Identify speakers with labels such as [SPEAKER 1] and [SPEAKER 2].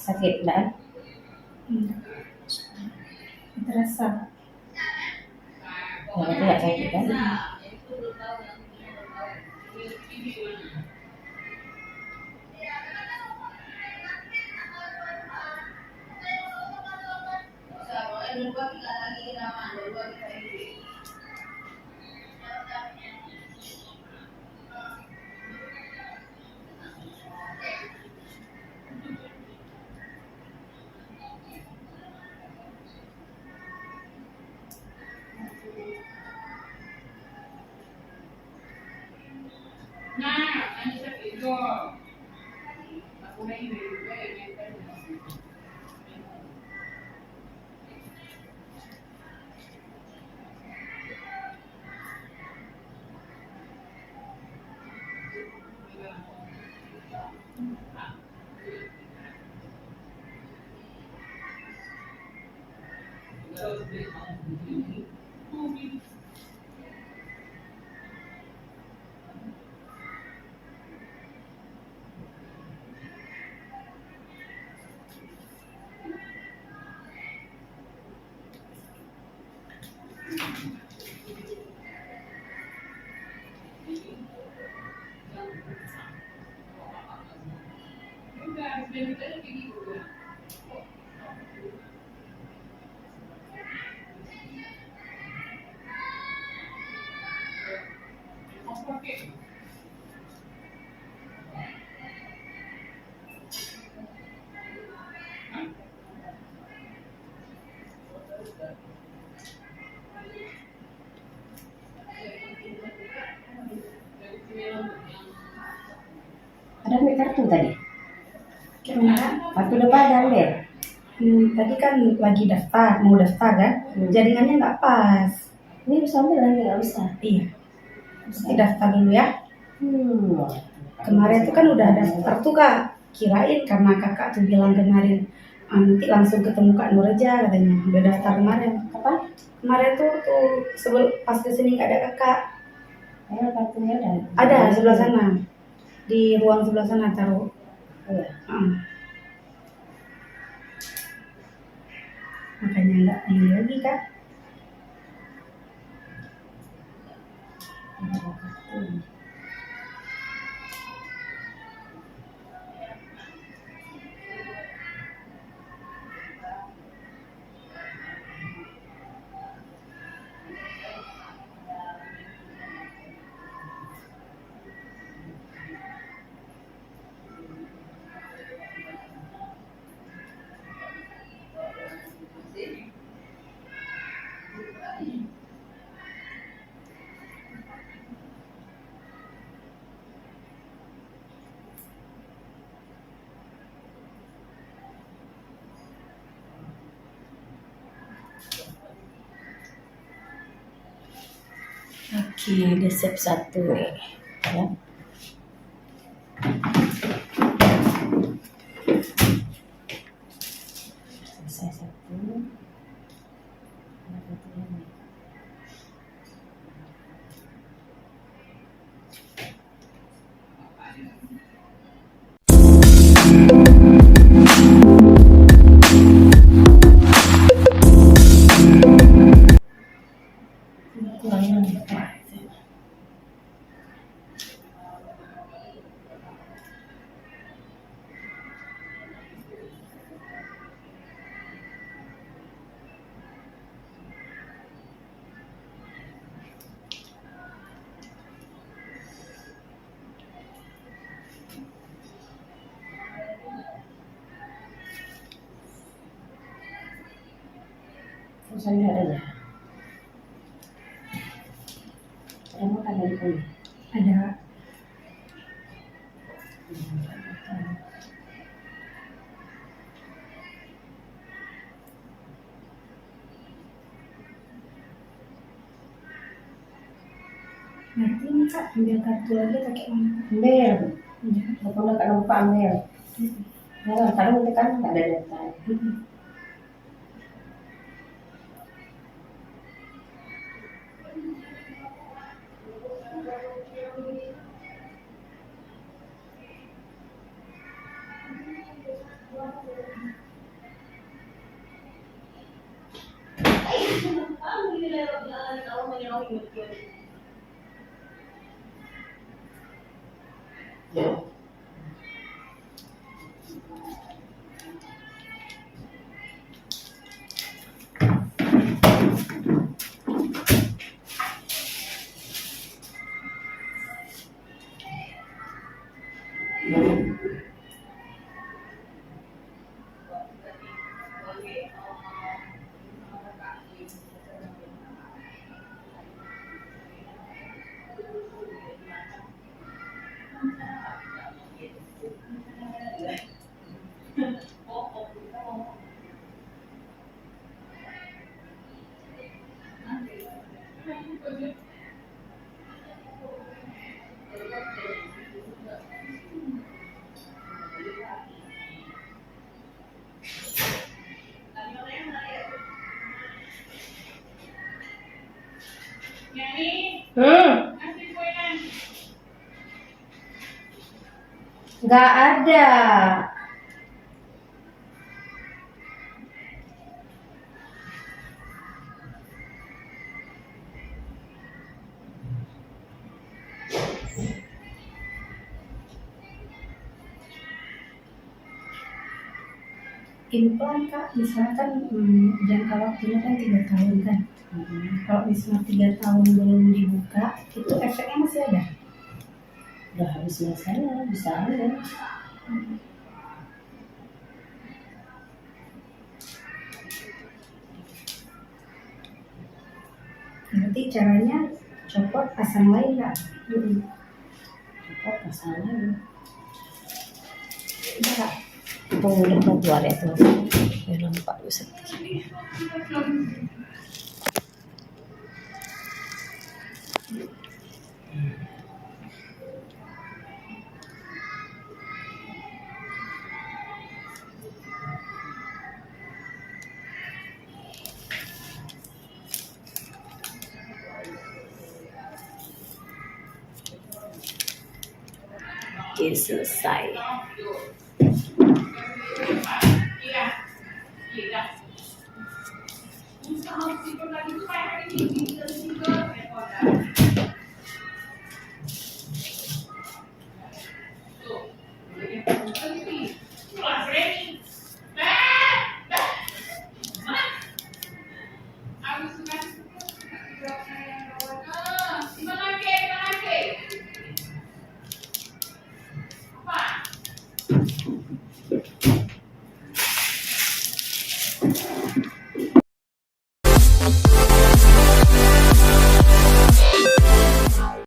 [SPEAKER 1] Sakit enggak?
[SPEAKER 2] Terasa.
[SPEAKER 1] Ya, itu enggak sakit kan? Ada ambil kartu tadi?
[SPEAKER 2] Gimana?
[SPEAKER 1] Kartu depan ada ambil?
[SPEAKER 2] Tadi kan lagi mau daftar kan? Jaringannya nggak pas.
[SPEAKER 1] Ini bisa ambil lagi nggak bisa?
[SPEAKER 2] Iya. Mesti daftar dulu ya. Kemarin tuh kan udah daftar tuh kak. Kirain karena kakak tuh bilang kemarin nanti langsung ketemu Kak Nurja katanya. Udah daftar kemarin.
[SPEAKER 1] Kapan?
[SPEAKER 2] Kemarin tuh sebelum pas kesini nggak ada kakak.
[SPEAKER 1] Kartunya ada?
[SPEAKER 2] Ada sebelah sana. Di ruang sebelah sana taruh.
[SPEAKER 1] Iya.
[SPEAKER 2] Makanya nggak ini lagi kak.
[SPEAKER 1] Oke, udah siap satu nih. Ya. Selesai satu. Ada satu lagi. Pulsanya ada ya? Ada makan dari sini?
[SPEAKER 2] Ada. Nanti ini kak ambil kartu lagi pakai mana?
[SPEAKER 1] Ambil.
[SPEAKER 2] Iya.
[SPEAKER 1] Kalau nggak lupa ambil. Ya, kadang nanti kan nggak ada data. Nggak ada.
[SPEAKER 2] Implan kak, misalkan jangka waktunya kan 3 tahun kan. Kalau misalnya 3 tahun belum dibuka, itu efeknya masih ada.
[SPEAKER 1] Udah habis masanya, bisa ada.
[SPEAKER 2] Berarti caranya copot pasang lain kak.
[SPEAKER 1] Copot pasang lagi.
[SPEAKER 2] Udah kak.
[SPEAKER 1] Tuh udah keluar ya tuh. Udah lupa bisa begini. Oke, selesai.